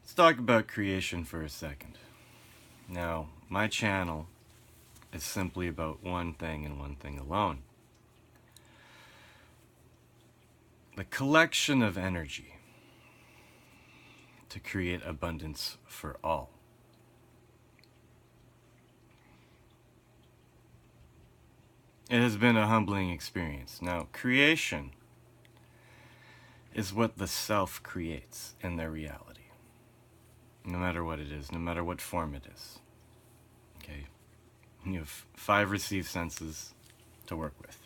Let's talk about creation for a second. Now, my channel is simply about one thing and one thing alone. The collection of energy to create abundance for all. It has been a humbling experience. Now, creation is what the self creates in their reality. No matter what it is, no matter what form it is. Okay? You have 5 received senses to work with.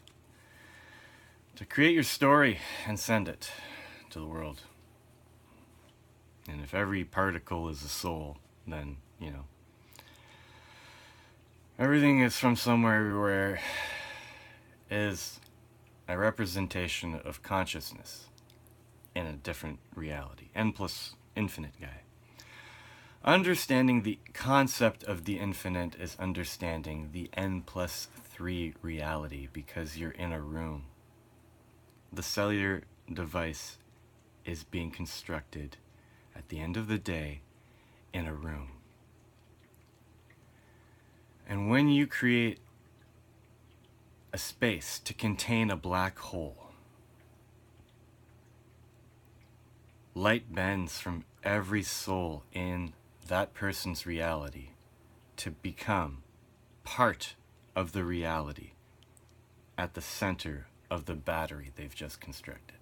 To create your story and send it to the world. And if every particle is a soul, then, everything is from somewhere where is a representation of consciousness in a different reality. N plus infinite guy. Understanding the concept of the infinite is understanding the N plus 3 reality, because you're in a room. The cellular device is being constructed at the end of the day in a room. And when you create a space to contain a black hole, light bends from every soul in that person's reality to become part of the reality at the center of the battery they've just constructed.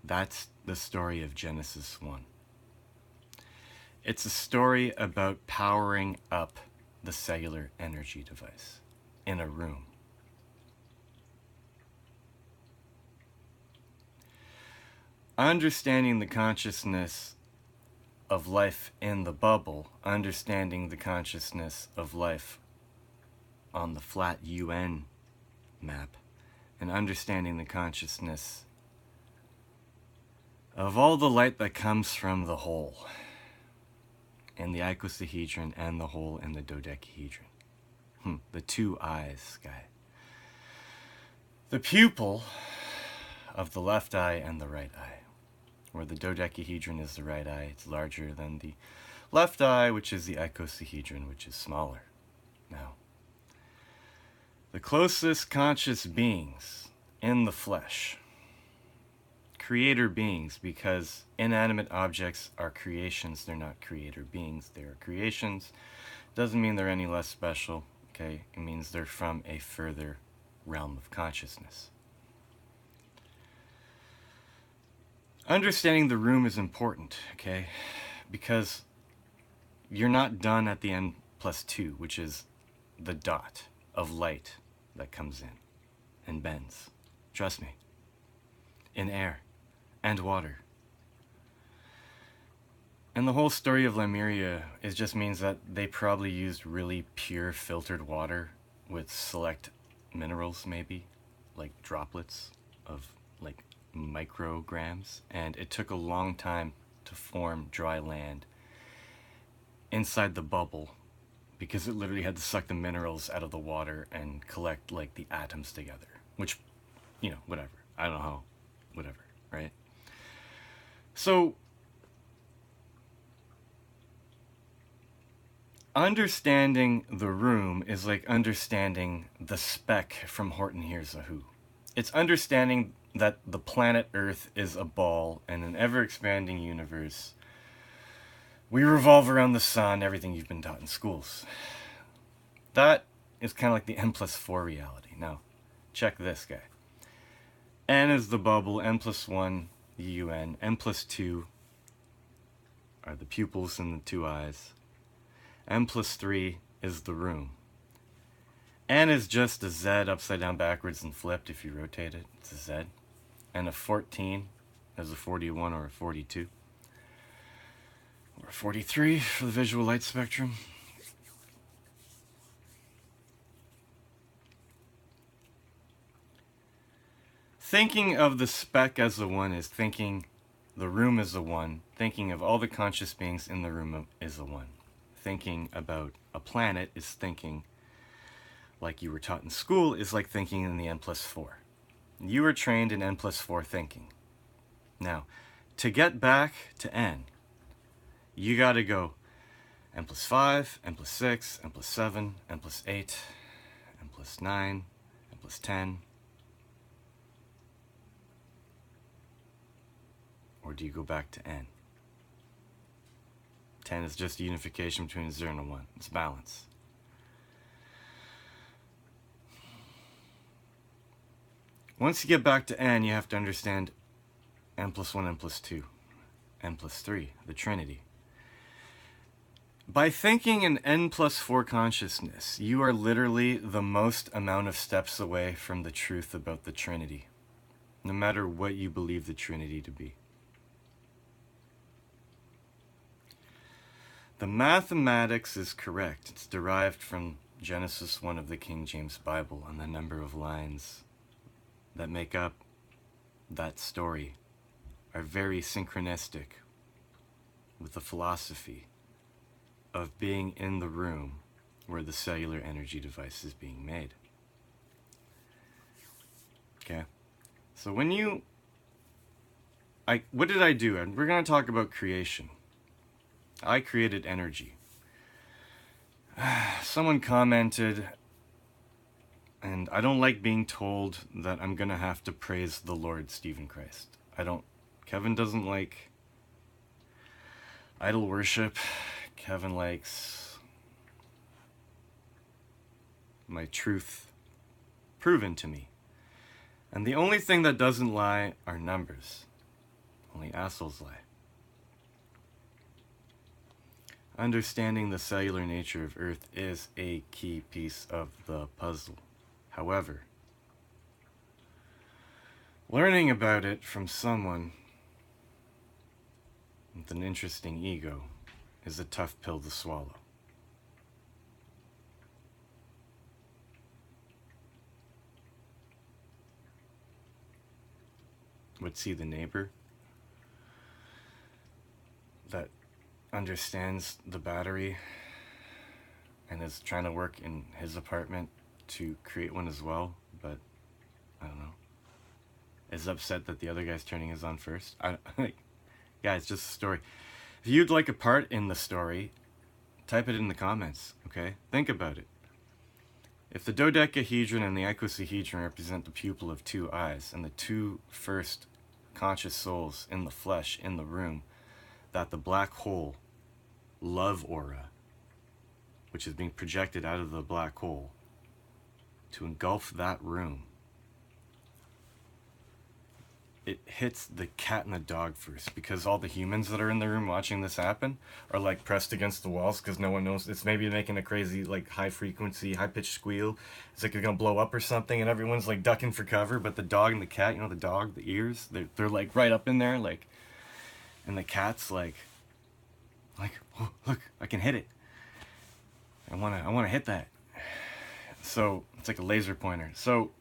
That's the story of Genesis 1. It's a story about powering up the cellular energy device in a room. Understanding the consciousness of life in the bubble, understanding the consciousness of life on the flat UN map, and understanding the consciousness of all the light that comes from the whole in the icosahedron and the hole in the dodecahedron. The 2 eyes, guy. The pupil of the left eye and the right eye. Where the dodecahedron is the right eye, it's larger than the left eye, which is the icosahedron, which is smaller. Now, the closest conscious beings in the flesh, creator beings, because inanimate objects are creations, they're not creator beings, they are creations. Doesn't mean they're any less special, okay? It means they're from a further realm of consciousness. Understanding the room is important, okay? Because you're not done at the N plus 2, which is the dot of light that comes in and bends. Trust me. In air and water. And the whole story of Lemuria just means that they probably used really pure filtered water with select minerals, maybe, like droplets of like micrograms, and it took a long time to form dry land inside the bubble because it literally had to suck the minerals out of the water and collect like the atoms together, which, whatever. I don't know how, whatever, right? So understanding the room is like understanding the speck from Horton Hears a Who. It's understanding that the planet Earth is a ball in an ever-expanding universe. We revolve around the sun, everything you've been taught in schools. That is kind of like the N plus 4 reality. Now, check this guy. N is the bubble, N plus 1, the UN, N plus 2 are the pupils and the 2 eyes. N plus 3 is the room. N is just a Z upside down backwards and flipped if you rotate it. It's a Z. And a 14 is a 41 or a 42. Or a 43 for the visual light spectrum. Thinking of the speck as a 1 is thinking the room is a 1. Thinking of all the conscious beings in the room is a 1. Thinking about a planet is thinking, like you were taught in school, is like thinking in the N plus 4. You were trained in N plus 4 thinking. Now, to get back to n, you got to go n plus 5, n plus 6, n plus 7, n plus 8, n plus 9, n plus 10. Or do you go back to n? 10 is just a unification between a 0 and a 1. It's balance. Once you get back to n, you have to understand n plus 1, n plus 2, n plus 3, the Trinity. By thinking in n plus 4 consciousness, you are literally the most amount of steps away from the truth about the Trinity, no matter what you believe the Trinity to be. The mathematics is correct. It's derived from Genesis 1 of the King James Bible, and the number of lines that make up that story are very synchronistic with the philosophy of being in the room where the cellular energy device is being made. Okay? So when what did I do? And we're going to talk about creation. I created energy. Someone commented, and I don't like being told that I'm going to have to praise the Lord, Stephen Christ. Kevin doesn't like idol worship. Kevin likes my truth proven to me. And the only thing that doesn't lie are numbers. Only assholes lie. Understanding the cellular nature of Earth is a key piece of the puzzle. However, learning about it from someone with an interesting ego is a tough pill to swallow. Would see the neighbor that understands the battery and is trying to work in his apartment to create one as well, but I don't know, is upset that the other guy's turning his on first. Yeah, it's just a story. If you'd like a part in the story, type it in the comments, okay? Think about it. If the dodecahedron and the icosahedron represent the pupil of two eyes and the two first conscious souls in the flesh in the room, that the black hole love aura, which is being projected out of the black hole to engulf that room, it hits the cat and the dog first, because all the humans that are in the room watching this happen are like pressed against the walls because no one knows. It's maybe making a crazy like high frequency, high pitched squeal. It's like it's gonna blow up or something, and everyone's like ducking for cover. But the dog and the cat, you know, the dog, the ears, they're like right up in there, like, and the cat's like, oh, look, I can hit it. I wanna hit that. So it's like a laser pointer. So,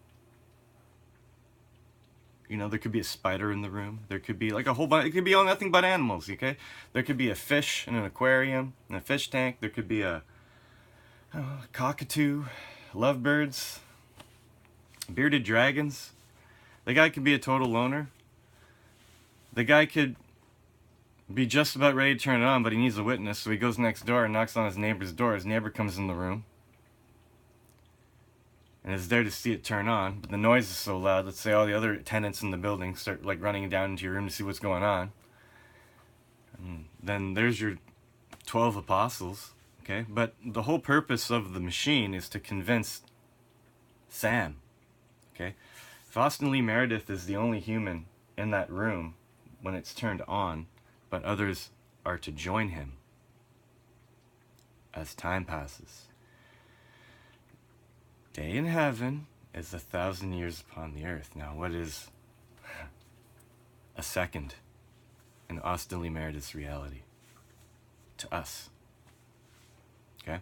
you know, there could be a spider in the room. There could be like a whole bunch. It could be all nothing but animals, okay? There could be a fish in an aquarium, in a fish tank. There could be a cockatoo, lovebirds, bearded dragons. The guy could be a total loner. The guy could be just about ready to turn it on, but he needs a witness, so he goes next door and knocks on his neighbor's door. His neighbor comes in the room and is there to see it turn on, but the noise is so loud, let's say all the other tenants in the building start like running down into your room to see what's going on. And then there's your 12 apostles, okay? But the whole purpose of the machine is to convince Sam, okay? If Austin Lee Meredith is the only human in that room when it's turned on, but others are to join him as time passes. Day in heaven is 1,000 years upon the earth. Now, what is a second in Austin Lee Meredith's reality to us? Okay?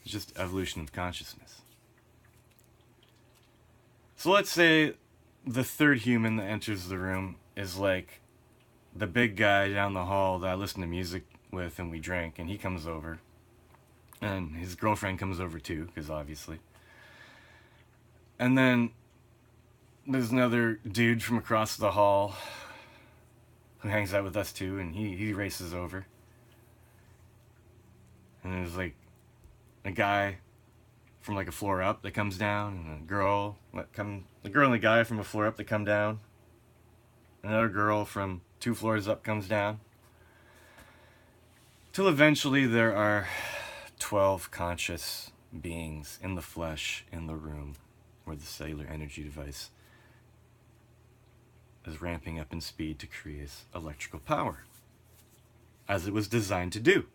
It's just evolution of consciousness. So let's say the third human that enters the room is like the big guy down the hall that I listen to music with and we drink, and he comes over. And his girlfriend comes over too, because obviously. And then there's another dude from across the hall who hangs out with us too, and he races over. And there's like a guy from like a floor up that comes down, and a girl the girl and the guy from a floor up that come down. Another girl from 2 floors up comes down. Till eventually there are 12 conscious beings in the flesh in the room where the cellular energy device is ramping up in speed to create electrical power, as it was designed to do.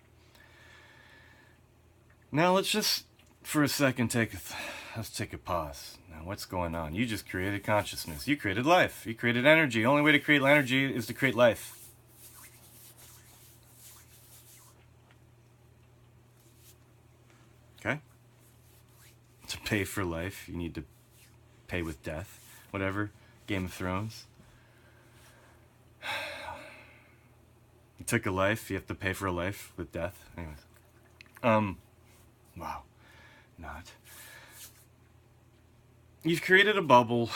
Now let's just, for a second, let's take a pause. Now what's going on? You just created consciousness. You created life. You created energy. The only way to create energy is to create life. Okay? To pay for life, you need to pay with death. Whatever. Game of Thrones. You took a life, you have to pay for a life with death. Anyways. Wow. Not. You've created a bubble.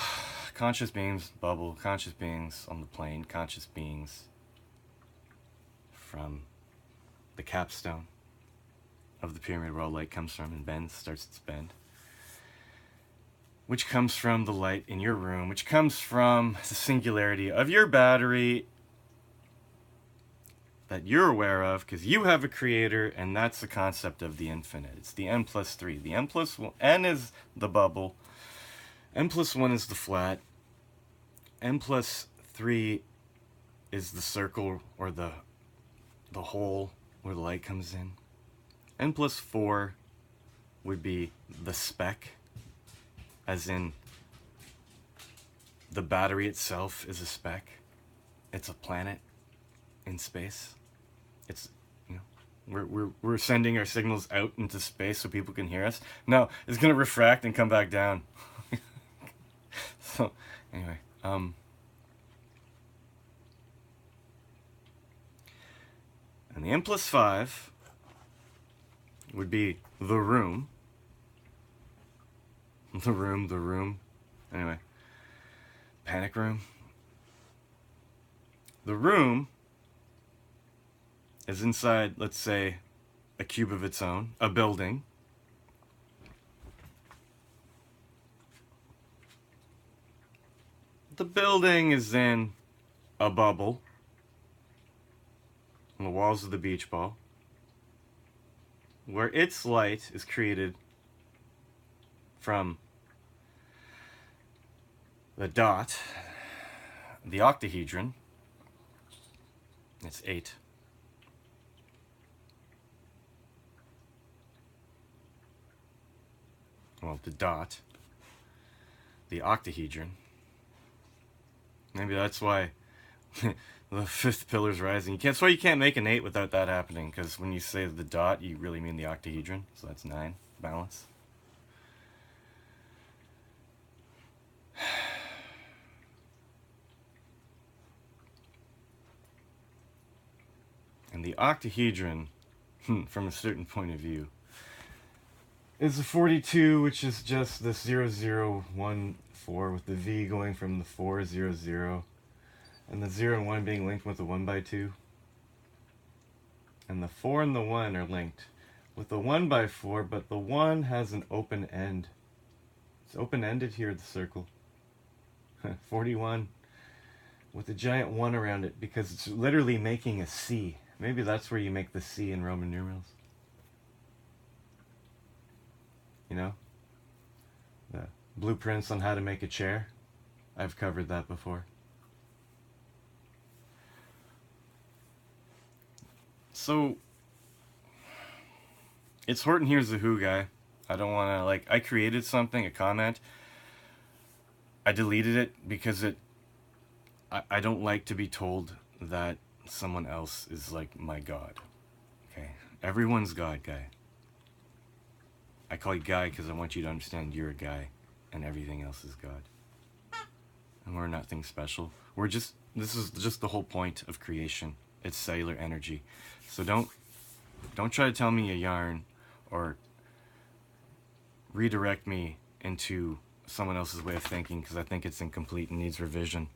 Conscious beings, bubble. Conscious beings on the plane. Conscious beings from the capstone of the pyramid where all light comes from and bends, starts to bend. Which comes from the light in your room, which comes from the singularity of your battery that you're aware of, because you have a creator, and that's the concept of the infinite. It's the n+3. The n is the bubble, n+1 is the flat, n+3 is the circle, or the hole where the light comes in. n+4 would be the speck, as in the battery itself is a speck. It's a planet in space. It's, you know, we're sending our signals out into space so people can hear us. No, it's gonna refract and come back down. So anyway, and the n+5 would be the room. The room. Anyway, panic room. The room is inside, let's say, a cube of its own, a building. The building is in a bubble on the walls of the beach ball, where its light is created from the dot, the octahedron. It's 8. Well, the dot, the octahedron. Maybe that's why the 5th pillar's rising. That's why you can't make an 8 without that happening, because when you say the dot, you really mean the octahedron. So that's 9, balance. And the octahedron, from a certain point of view, is a 42, which is just the 0014 with the V going from the 400, and the 0 and 1 being linked with the 1/2. And the 4 and the 1 are linked with the 1/4, but the 1 has an open end. It's open-ended here, the circle. 41 with a giant 1 around it, because it's literally making a C. Maybe that's where you make the C in Roman numerals. You know? The blueprints on how to make a chair. I've covered that before. So, it's Horton Hears the Who guy. I don't want to, like, I created something, a comment. I deleted it because I don't like to be told that someone else is like my God. Okay? Everyone's God, guy. I call you guy because I want you to understand you're a guy and everything else is God. And we're nothing special. This is just the whole point of creation. It's cellular energy. So don't try to tell me a yarn or redirect me into someone else's way of thinking, because I think it's incomplete and needs revision.